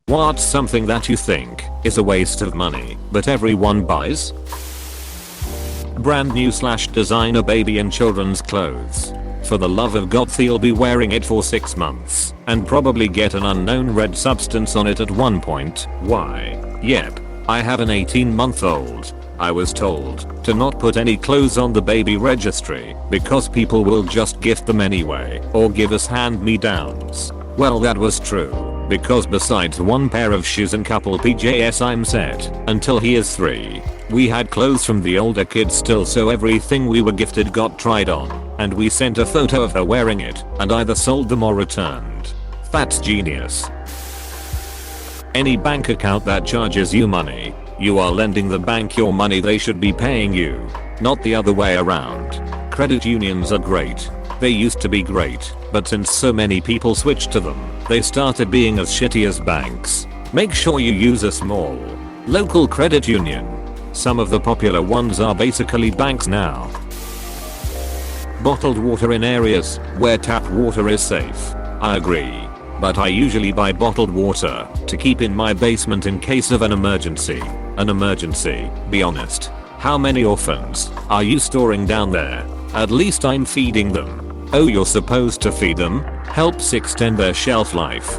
What's something that you think is a waste of money but everyone buys? Brand new / designer baby and children's clothes. For the love of God, they'll be wearing it for 6 months and probably get an unknown red substance on it at one point. Why? Yep. I have an 18-month-old. I was told to not put any clothes on the baby registry because people will just gift them anyway or give us hand-me-downs. Well, that was true, because besides one pair of shoes and couple PJs I'm set until he is 3. We had clothes from the older kids still, so everything we were gifted got tried on, and we sent a photo of her wearing it and either sold them or returned. That's genius. Any bank account that charges you money, you are lending the bank your money. They should be paying you, not the other way around. Credit unions are great. They used to be great, but since so many people switched to them, they started being as shitty as banks. Make sure you use a small, local credit union. Some of the popular ones are basically banks now. Bottled water in areas where tap water is safe. I agree. But I usually buy bottled water to keep in my basement in case of an emergency. An emergency, be honest. How many orphans are you storing down there? At least I'm feeding them. Oh, you're supposed to feed them? Helps extend their shelf life.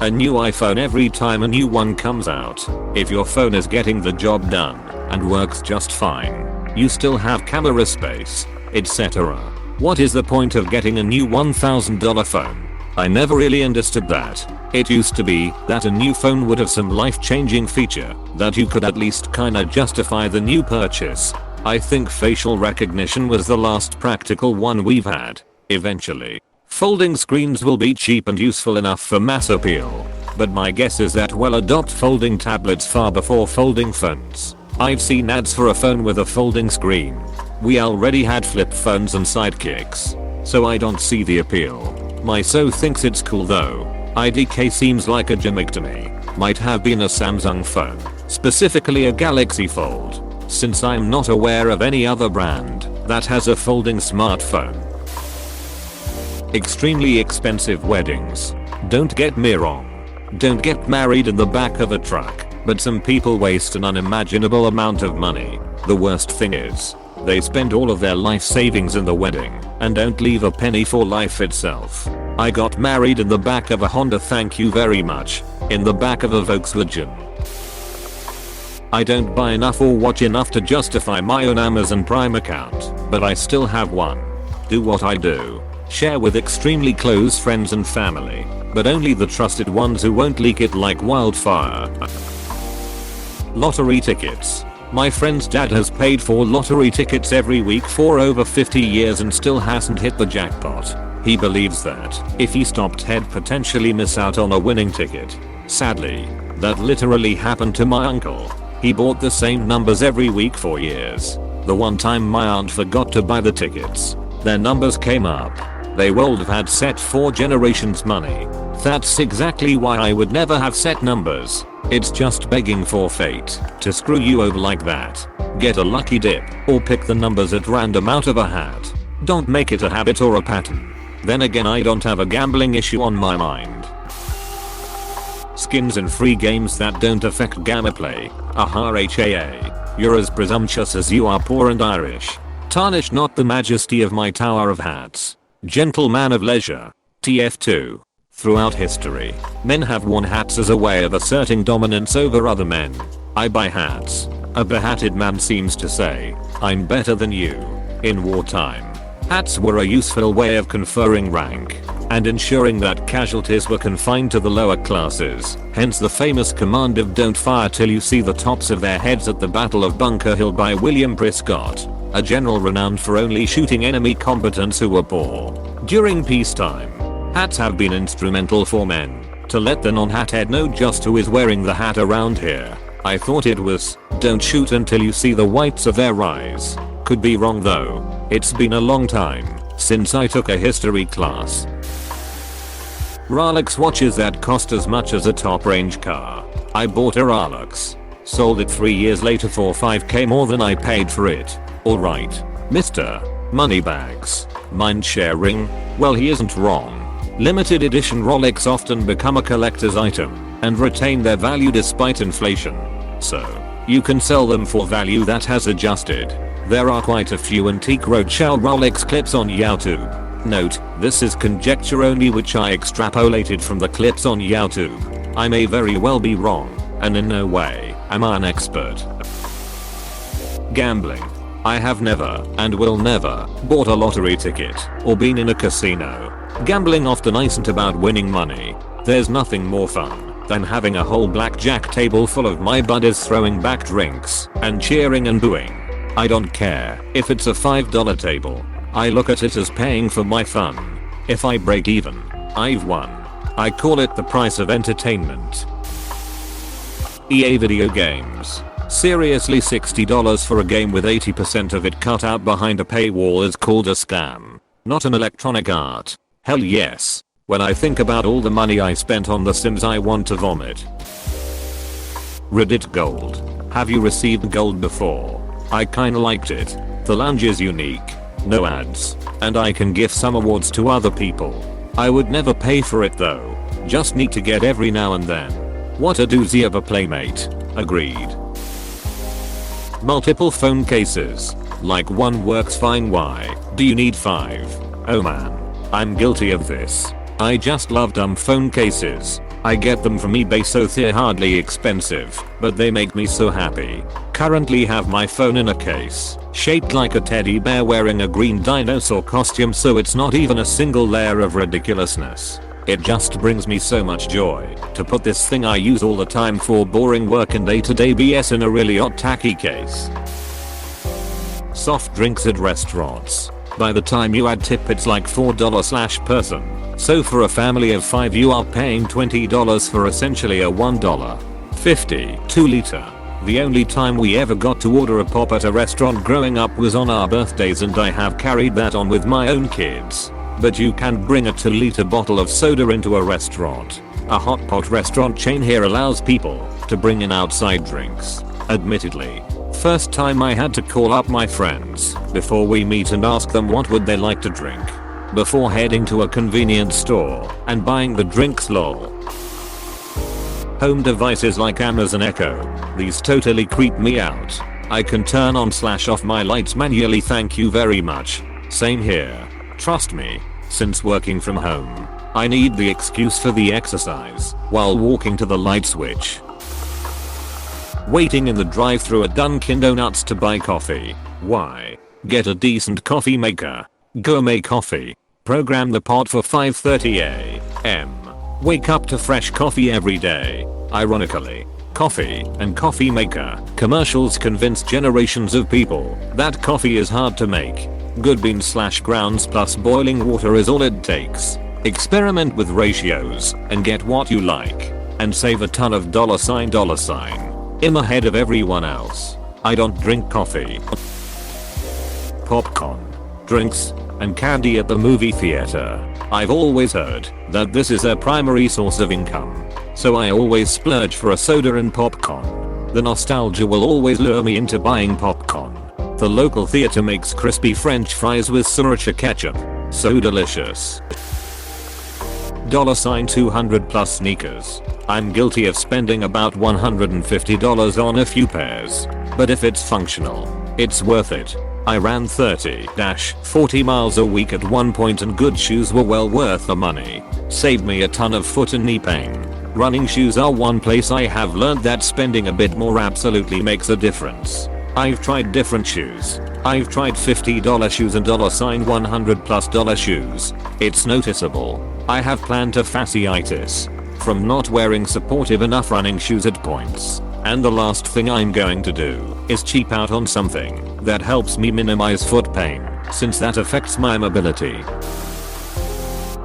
A new iPhone every time a new one comes out. If your phone is getting the job done and works just fine, you still have camera space, etc. What is the point of getting a new $1,000 phone? I never really understood that. It used to be that a new phone would have some life-changing feature that you could at least kinda justify the new purchase. I think facial recognition was the last practical one we've had. Eventually, folding screens will be cheap and useful enough for mass appeal. But my guess is that we'll adopt folding tablets far before folding phones. I've seen ads for a phone with a folding screen. We already had flip phones and sidekicks, so I don't see the appeal. My so thinks it's cool though. IDK seems like a gimmick to me. Might have been a Samsung phone, specifically a Galaxy Fold, since I'm not aware of any other brand that has a folding smartphone. Extremely expensive weddings. Don't get me wrong. Don't get married in the back of a truck, but some people waste an unimaginable amount of money. The worst thing is, they spend all of their life savings in the wedding and don't leave a penny for life itself. I got married in the back of a Honda, thank you very much, in the back of a Volkswagen. I don't buy enough or watch enough to justify my own Amazon Prime account, but I still have one. Do what I do. Share with extremely close friends and family, but only the trusted ones who won't leak it like wildfire. Lottery tickets. My friend's dad has paid for lottery tickets every week for over 50 years and still hasn't hit the jackpot. He believes that if he stopped, he'd potentially miss out on a winning ticket. Sadly, that literally happened to my uncle. He bought the same numbers every week for years. The one time my aunt forgot to buy the tickets, their numbers came up. They would have had set 4 generations money. That's exactly why I would never have set numbers. It's just begging for fate to screw you over like that. Get a lucky dip or pick the numbers at random out of a hat. Don't make it a habit or a pattern. Then again, I don't have a gambling issue on my mind. Skins in free games that don't affect gameplay. AHA. You're as presumptuous as you are poor and Irish. Tarnish not the majesty of my tower of hats. Gentleman of leisure. TF2. Throughout history, men have worn hats as a way of asserting dominance over other men. I buy hats. A behatted man seems to say, I'm better than you. In wartime, hats were a useful way of conferring rank and ensuring that casualties were confined to the lower classes, hence the famous command of don't fire till you see the tops of their heads at the Battle of Bunker Hill by William Prescott, a general renowned for only shooting enemy combatants who were poor. During peacetime, hats have been instrumental for men to let the non-hathead know just who is wearing the hat around here. I thought it was, don't shoot until you see the whites of their eyes. Could be wrong though. It's been a long time since I took a history class. Rolex watches that cost as much as a top range car. I bought a Rolex. Sold it 3 years later for $5k more than I paid for it. Alright, Mr. Moneybags. Mind sharing? Well, he isn't wrong. Limited edition Rolex often become a collector's item and retain their value despite inflation. So, you can sell them for value that has adjusted. There are quite a few antique roadshell Rolex clips on YouTube. Note, this is conjecture only which I extrapolated from the clips on YouTube. I may very well be wrong, and in no way am I an expert. Gambling. I have never, and will never, bought a lottery ticket or been in a casino. Gambling often isn't about winning money. There's nothing more fun than having a whole blackjack table full of my buddies throwing back drinks and cheering and booing. I don't care if it's a $5 table. I look at it as paying for my fun. If I break even, I've won. I call it the price of entertainment. EA video games. Seriously, $60 for a game with 80% of it cut out behind a paywall is called a scam, not an Electronic Art. Hell yes. When I think about all the money I spent on The Sims, I want to vomit. Reddit Gold. Have you received gold before? I kinda liked it. The lounge is unique, no ads, and I can give some awards to other people. I would never pay for it though. Just need to get every now and then. What a doozy of a playmate. Agreed. Multiple phone cases. Like one works fine, why do you need 5? Oh man. I'm guilty of this. I just love dumb phone cases. I get them from eBay, so they're hardly expensive, but they make me so happy. Currently have my phone in a case, shaped like a teddy bear wearing a green dinosaur costume, so it's not even a single layer of ridiculousness. It just brings me so much joy to put this thing I use all the time for boring work and day-to-day BS in a really odd tacky case. Soft drinks at restaurants. By the time you add tip, it's like $4/person. So for a family of 5 you are paying $20 for essentially a $1.50 2-liter. The only time we ever got to order a pop at a restaurant growing up was on our birthdays, and I have carried that on with my own kids. But you can't bring a 2-liter bottle of soda into a restaurant. A hot pot restaurant chain here allows people to bring in outside drinks. Admittedly, first time I had to call up my friends before we meet and ask them what would they like to drink before heading to a convenience store and buying the drinks, lol. Home devices like Amazon Echo. These totally creep me out. I can turn on/off my lights manually, thank you very much. Same here. Trust me, since working from home, I need the excuse for the exercise while walking to the light switch. Waiting in the drive-thru at Dunkin' Donuts to buy coffee. Why? Get a decent coffee maker. Gourmet coffee. Program the pot for 5:30 a.m. Wake up to fresh coffee every day. Ironically, coffee and coffee maker commercials convinced generations of people that coffee is hard to make. Good beans/grounds plus boiling water is all it takes. Experiment with ratios and get what you like. And save a ton of $. I'm ahead of everyone else. I don't drink coffee. Popcorn, drinks, and candy at the movie theater. I've always heard that this is their primary source of income, so I always splurge for a soda and popcorn. The nostalgia will always lure me into buying popcorn. The local theater makes crispy French fries with sriracha ketchup. So delicious. $200 plus sneakers. I'm guilty of spending about $150 on a few pairs, but if it's functional, it's worth it. I ran 30-40 miles a week at one point, and good shoes were well worth the money. Saved me a ton of foot and knee pain. Running shoes are one place I have learned that spending a bit more absolutely makes a difference. I've tried different shoes. I've tried $50 shoes and $100+ shoes. It's noticeable. I have plantar fasciitis from not wearing supportive enough running shoes at points. And the last thing I'm going to do is cheap out on something that helps me minimize foot pain, since that affects my mobility.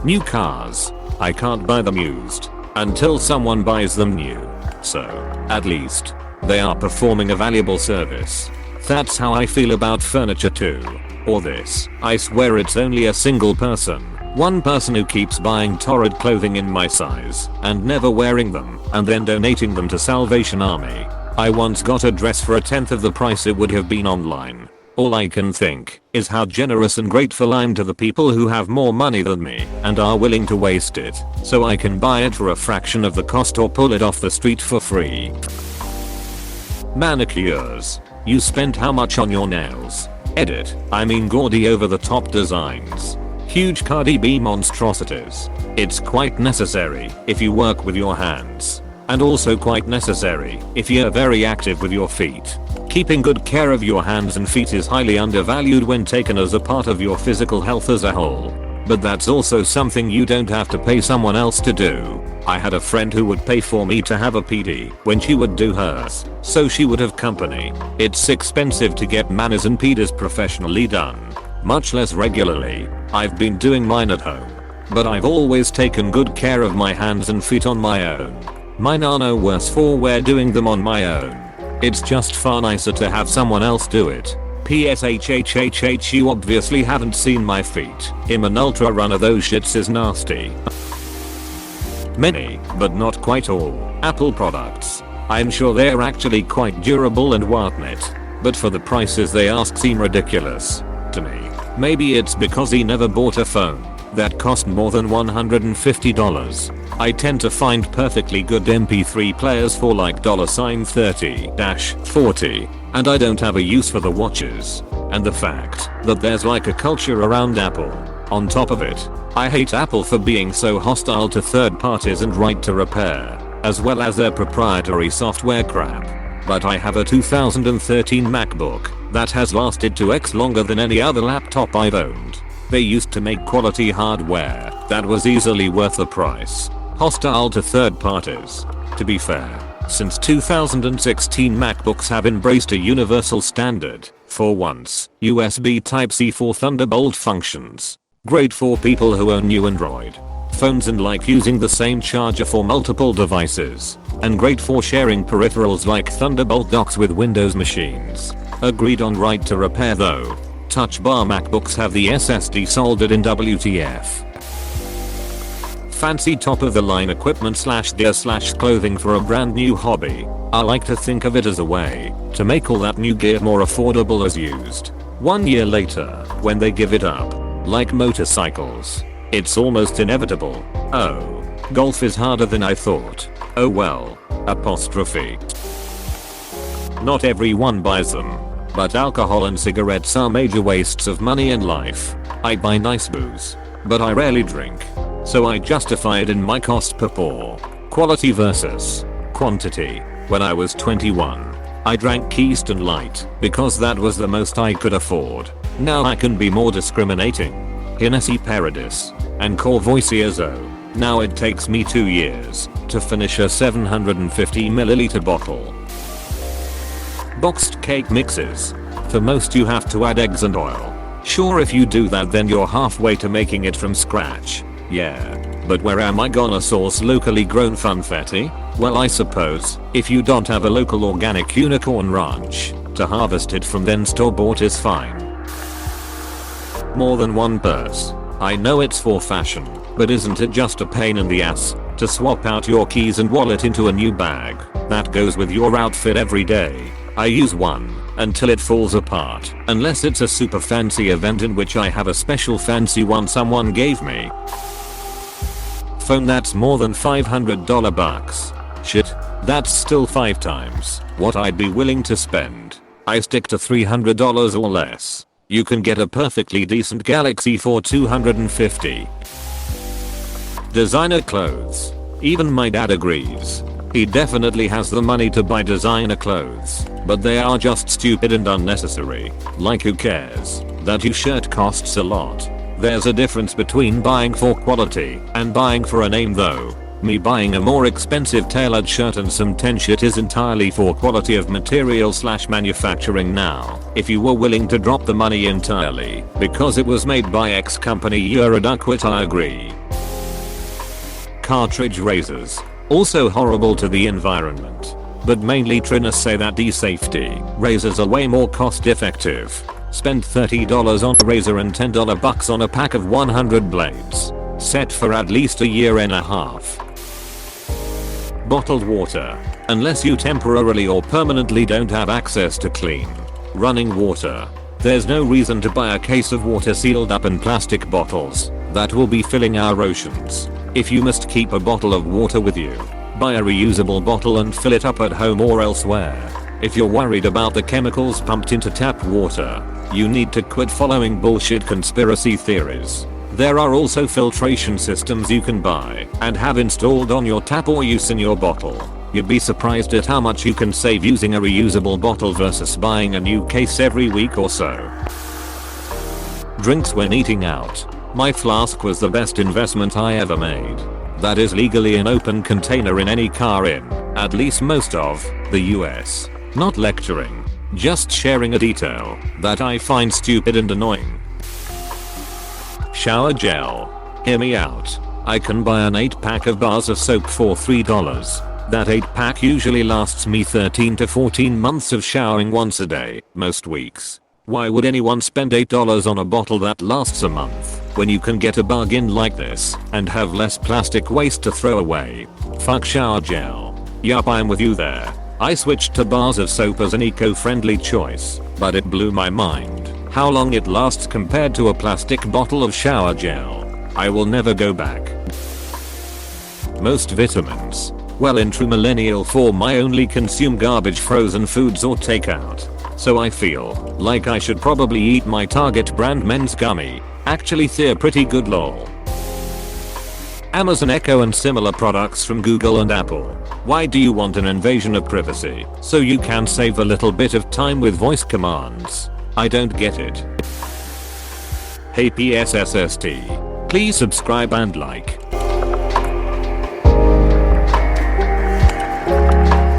New cars. I can't buy them used until someone buys them new. So, at least, they are performing a valuable service. That's how I feel about furniture too. Or this. I swear it's only a single person. One person who keeps buying torrid clothing in my size and never wearing them and then donating them to Salvation Army. I once got a dress for 1/10 of the price it would have been online. All I can think is how generous and grateful I'm to the people who have more money than me and are willing to waste it so I can buy it for a fraction of the cost or pull it off the street for free. Manicures. You spent how much on your nails? Edit. I mean gaudy over the top designs. Huge Cardi B monstrosities. It's quite necessary if you work with your hands. And also quite necessary if you're very active with your feet. Keeping good care of your hands and feet is highly undervalued when taken as a part of your physical health as a whole. But that's also something you don't have to pay someone else to do. I had a friend who would pay for me to have a PD when she would do hers, so she would have company. It's expensive to get manis and pedis professionally done, much less regularly. I've been doing mine at home, but I've always taken good care of my hands and feet on my own. Mine are no worse for wear doing them on my own. It's just far nicer to have someone else do it. PSHHHH, you obviously haven't seen my feet. I'm an ultra runner, those shits is nasty. Many, but not quite all, Apple products. I'm sure they're actually quite durable and whatnot, but for the prices they ask seem ridiculous to me. Maybe it's because he never bought a phone that cost more than $150. I tend to find perfectly good MP3 players for like $30-40, and I don't have a use for the watches. And the fact that there's like a culture around Apple. On top of it, I hate Apple for being so hostile to third parties and right to repair, as well as their proprietary software crap. But I have a 2013 MacBook that has lasted 2x longer than any other laptop I've owned. They used to make quality hardware that was easily worth the price. Hostile to third parties. To be fair, since 2016 MacBooks have embraced a universal standard, for once, USB Type-C for Thunderbolt functions. Great for people who own new Android phones and like using the same charger for multiple devices. And great for sharing peripherals like Thunderbolt docks with Windows machines. Agreed on right to repair though. Touch Bar MacBooks have the SSD soldered in WTF. Fancy top of the line equipment / gear / clothing for a brand new hobby. I like to think of it as a way to make all that new gear more affordable as used. 1 year later, when they give it up, like motorcycles, it's almost inevitable. Oh, golf is harder than I thought. Oh well. Apostrophe. Not everyone buys them, but alcohol and cigarettes are major wastes of money and life. I buy nice booze, but I rarely drink, so I justify it in my cost per pour. Quality versus quantity. When I was 21, I drank Keystone Light because that was the most I could afford. Now I can be more discriminating. Hennessy Paradis and Courvoisier. Now it takes me 2 years to finish a 750ml bottle. Boxed cake mixes. For most you have to add eggs and oil. Sure, if you do that then you're halfway to making it from scratch. Yeah, but where am I gonna source locally grown funfetti? Well, I suppose if you don't have a local organic unicorn ranch to harvest it from, then store bought is fine. More than one purse. I know it's for fashion, but isn't it just a pain in the ass to swap out your keys and wallet into a new bag that goes with your outfit every day? I use one until it falls apart, unless it's a super fancy event in which I have a special fancy one someone gave me. Phone that's more than $500 bucks. Shit, that's still 5 times what I'd be willing to spend. I stick to $300 or less. You can get a perfectly decent Galaxy for $250. Designer clothes. Even my dad agrees. He definitely has the money to buy designer clothes, but they are just stupid and unnecessary. Like, who cares that your shirt costs a lot? There's a difference between buying for quality and buying for a name though. Me buying a more expensive tailored shirt and some 10 shit is entirely for quality of material / manufacturing. Now, if you were willing to drop the money entirely because it was made by X company, you're a duckwit, I agree. Cartridge razors. Also horrible to the environment, but mainly trimmers say that de-safety razors are way more cost effective. Spend $30 on a razor and $10 bucks on a pack of 100 blades. Set for at least a year and a half. Bottled water. Unless you temporarily or permanently don't have access to clean running water. There's no reason to buy a case of water sealed up in plastic bottles that will be filling our oceans. If you must keep a bottle of water with you, buy a reusable bottle and fill it up at home or elsewhere. If you're worried about the chemicals pumped into tap water, you need to quit following bullshit conspiracy theories. There are also filtration systems you can buy and have installed on your tap or use in your bottle. You'd be surprised at how much you can save using a reusable bottle versus buying a new case every week or so. Drinks when eating out. My flask was the best investment I ever made. That is legally an open container in any car in, at least most of, the US. Not lecturing, just sharing a detail that I find stupid and annoying. Shower gel. Hear me out. I can buy an 8-pack of bars of soap for $3. That 8-pack usually lasts me 13 to 14 months of showering once a day, most weeks. Why would anyone spend $8 on a bottle that lasts a month, when you can get a bargain like this and have less plastic waste to throw away? Fuck shower gel. Yup, I'm with you there. I switched to bars of soap as an eco-friendly choice, but it blew my mind how long it lasts compared to a plastic bottle of shower gel. I will never go back. Most vitamins. Well, in true millennial form, I only consume garbage frozen foods or takeout. So I feel like I should probably eat my Target brand men's gummy. Actually they're pretty good lol. Amazon Echo and similar products from Google and Apple. Why do you want an invasion of privacy so you can save a little bit of time with voice commands? I don't get it. Hey PSSST. Please subscribe and like.